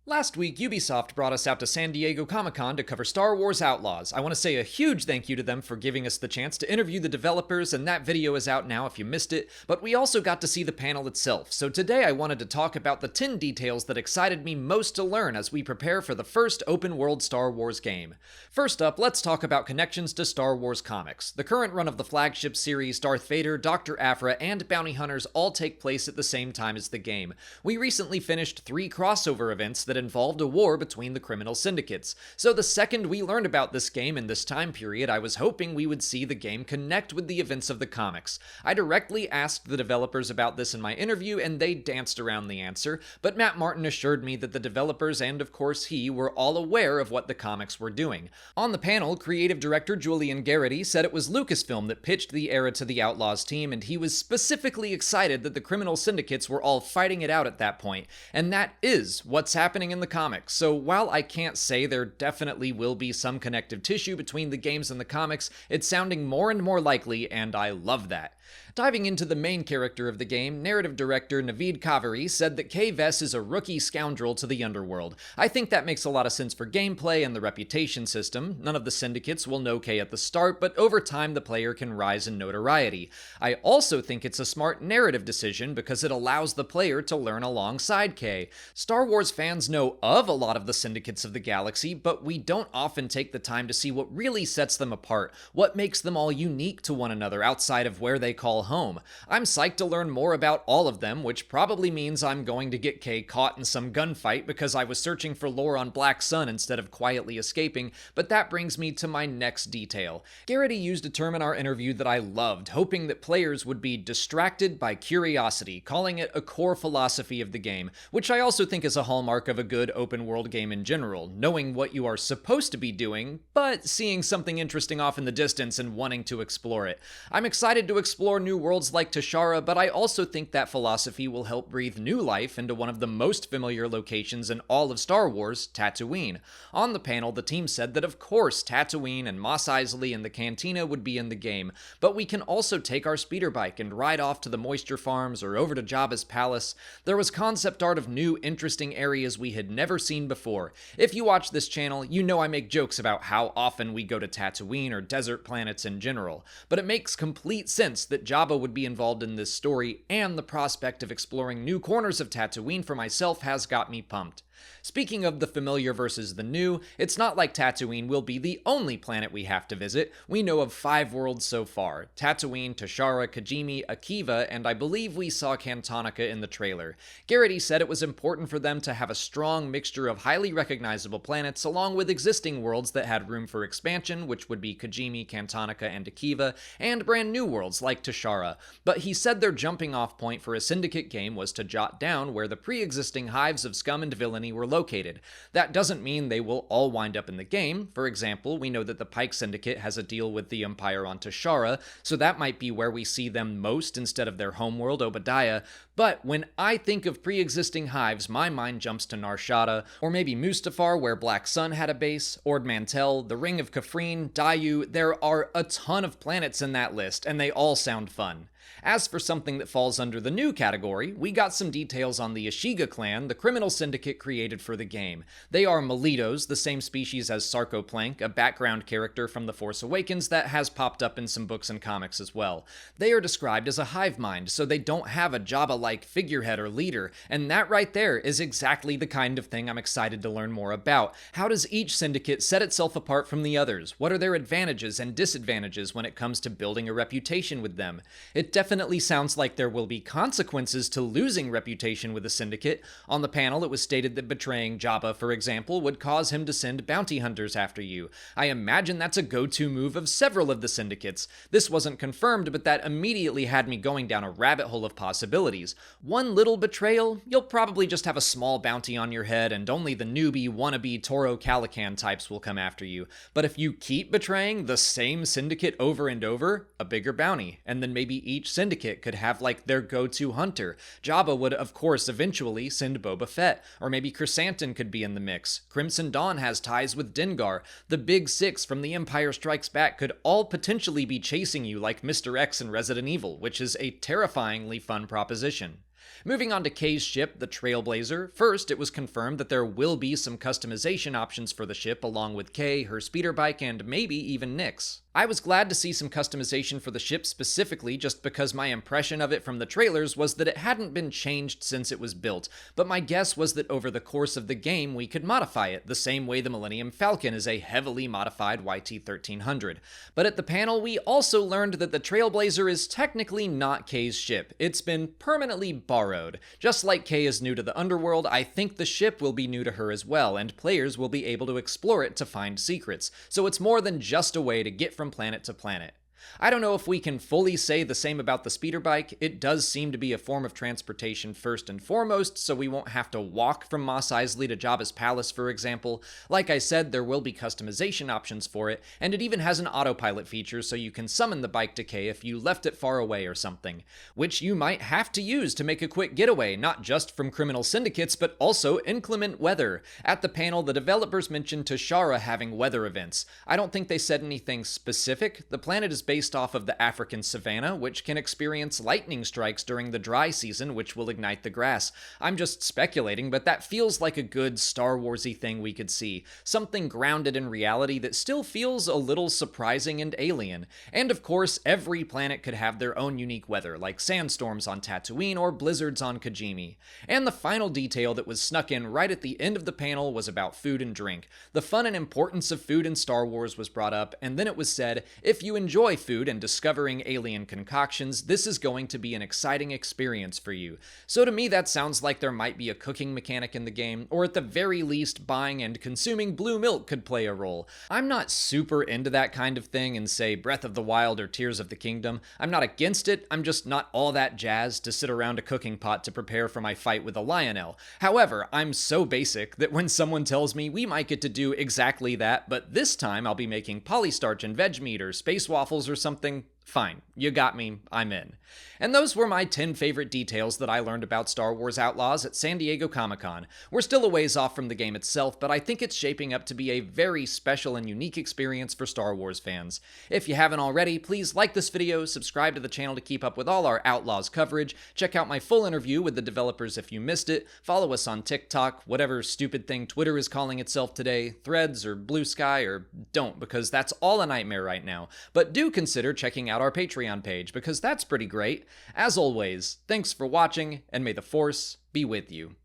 Last week, Ubisoft brought us out to San Diego Comic-Con to cover Star Wars Outlaws. I want to say a huge thank you to them for giving us the chance to interview the developers, and that video is out now if you missed it, but we also got to see the panel itself. So today I wanted to talk about the 10 details that excited me most to learn as we prepare for the first open-world Star Wars game. First up, let's talk about connections to Star Wars comics. The current run of the flagship series, Darth Vader, Dr. Aphra, and Bounty Hunters all take place at the same time as the game. We recently finished 3 crossover events that involved a war between the criminal syndicates. So the second we learned about this game in this time period, I was hoping we would see the game connect with the events of the comics. I directly asked the developers about this in my interview, and they danced around the answer, but Matt Martin assured me that the developers, and of course he, were all aware of what the comics were doing. On the panel, creative director Julian Garrity said it was Lucasfilm that pitched the era to the Outlaws team, and he was specifically excited that the criminal syndicates were all fighting it out at that point, and that is what's happening in the comics. So while I can't say there definitely will be some connective tissue between the games and the comics, it's sounding more and more likely, and I love that. Diving into the main character of the game, narrative director Naveed Kaveri said that Kay Vess is a rookie scoundrel to the underworld. I think that makes a lot of sense for gameplay and the reputation system. None of the syndicates will know Kay at the start, but over time the player can rise in notoriety. I also think it's a smart narrative decision because it allows the player to learn alongside Kay. Star Wars fans know of a lot of the syndicates of the galaxy, but we don't often take the time to see what really sets them apart, what makes them all unique to one another outside of where they call home. I'm psyched to learn more about all of them, which probably means I'm going to get Kay caught in some gunfight because I was searching for lore on Black Sun instead of quietly escaping, but that brings me to my next detail. Garrity used a term in our interview that I loved, hoping that players would be distracted by curiosity, calling it a core philosophy of the game, which I also think is a hallmark of a good open world game in general, knowing what you are supposed to be doing, but seeing something interesting off in the distance and wanting to explore it. I'm excited to explore new worlds like Tashara, but I also think that philosophy will help breathe new life into one of the most familiar locations in all of Star Wars, Tatooine. On the panel, the team said that of course Tatooine and Mos Eisley and the Cantina would be in the game, but we can also take our speeder bike and ride off to the moisture farms or over to Jabba's palace. There was concept art of new, interesting areas we had never seen before. If you watch this channel, you know I make jokes about how often we go to Tatooine or desert planets in general, but it makes complete sense that Jabba would be involved in this story, and the prospect of exploring new corners of Tatooine for myself has got me pumped. Speaking of the familiar versus the new, it's not like Tatooine will be the only planet we have to visit. We know of 5 worlds so far: Tatooine, Tashara, Kijimi, Akiva, and I believe we saw Cantonica in the trailer. Garrity said it was important for them to have a strong mixture of highly recognizable planets along with existing worlds that had room for expansion, which would be Kijimi, Cantonica, and Akiva, and brand new worlds like Tashara. But he said their jumping off point for a Syndicate game was to jot down where the pre-existing hives of scum and villainy were located. That doesn't mean they will all wind up in the game. For example, we know that the Pike Syndicate has a deal with the Empire on Tashara, so that might be where we see them most instead of their homeworld, Obadiah. But when I think of pre-existing hives, my mind jumps to Nar Shaddaa, or maybe Mustafar, where Black Sun had a base, Ord Mantell, the Ring of Kafrene, Daiyu. There are a ton of planets in that list, and they all sound fun. As for something that falls under the new category, we got some details on the Ashiga clan, the criminal syndicate created for the game. They are Malitos, the same species as Sarcoplank, a background character from The Force Awakens that has popped up in some books and comics as well. They are described as a hive mind, so they don't have a Jabba-like figurehead or leader, and that right there is exactly the kind of thing I'm excited to learn more about. How does each syndicate set itself apart from the others? What are their advantages and disadvantages when it comes to building a reputation with them? It definitely sounds like there will be consequences to losing reputation with a syndicate. On the panel, it was stated that betraying Jabba, for example, would cause him to send bounty hunters after you. I imagine that's a go-to move of several of the syndicates. This wasn't confirmed, but that immediately had me going down a rabbit hole of possibilities. One little betrayal, you'll probably just have a small bounty on your head, and only the newbie, wannabe Toro Calican types will come after you. But if you keep betraying the same syndicate over and over, a bigger bounty, and then maybe each syndicate could have like their go-to hunter. Jabba would of course eventually send Boba Fett, or maybe Chrysanthemum could be in the mix. Crimson Dawn has ties with Dengar. The Big Six from The Empire Strikes Back could all potentially be chasing you like Mr. X in Resident Evil, which is a terrifyingly fun proposition. Moving on to Kay's ship, the Trailblazer, first it was confirmed that there will be some customization options for the ship along with Kay, her speeder bike, and maybe even Nyx. I was glad to see some customization for the ship specifically just because my impression of it from the trailers was that it hadn't been changed since it was built, but my guess was that over the course of the game we could modify it, the same way the Millennium Falcon is a heavily modified YT-1300. But at the panel we also learned that the Trailblazer is technically not Kay's ship. It's been permanently borrowed. Just like Kay is new to the underworld, I think the ship will be new to her as well, and players will be able to explore it to find secrets. So it's more than just a way to get from planet to planet. I don't know if we can fully say the same about the speeder bike. It does seem to be a form of transportation first and foremost, so we won't have to walk from Mos Eisley to Jabba's palace, for example. Like I said, there will be customization options for it, and it even has an autopilot feature so you can summon the bike decay if you left it far away or something, which you might have to use to make a quick getaway, not just from criminal syndicates, but also inclement weather. At the panel, the developers mentioned Tashara having weather events. I don't think they said anything specific. The planet is based off of the African savanna, which can experience lightning strikes during the dry season, which will ignite the grass. I'm just speculating, but that feels like a good Star Wars-y thing we could see. Something grounded in reality that still feels a little surprising and alien. And of course, every planet could have their own unique weather, like sandstorms on Tatooine or blizzards on Kijimi. And the final detail that was snuck in right at the end of the panel was about food and drink. The fun and importance of food in Star Wars was brought up, and then it was said, if you enjoy food and discovering alien concoctions, this is going to be an exciting experience for you. So to me that sounds like there might be a cooking mechanic in the game, or at the very least buying and consuming blue milk could play a role. I'm not super into that kind of thing in, say, Breath of the Wild or Tears of the Kingdom. I'm not against it, I'm just not all that jazzed to sit around a cooking pot to prepare for my fight with a Lionel. However, I'm so basic that when someone tells me we might get to do exactly that, but this time I'll be making polystarch and veg meat or space waffles or something, fine, you got me, I'm in. And those were my 10 favorite details that I learned about Star Wars Outlaws at San Diego Comic-Con. We're still a ways off from the game itself, but I think it's shaping up to be a very special and unique experience for Star Wars fans. If you haven't already, please like this video, subscribe to the channel to keep up with all our Outlaws coverage, check out my full interview with the developers if you missed it, follow us on TikTok, whatever stupid thing Twitter is calling itself today, Threads or Blue Sky, or don't, because that's all a nightmare right now. But do consider checking out our Patreon page, because that's pretty great. As always, thanks for watching, and may the Force be with you.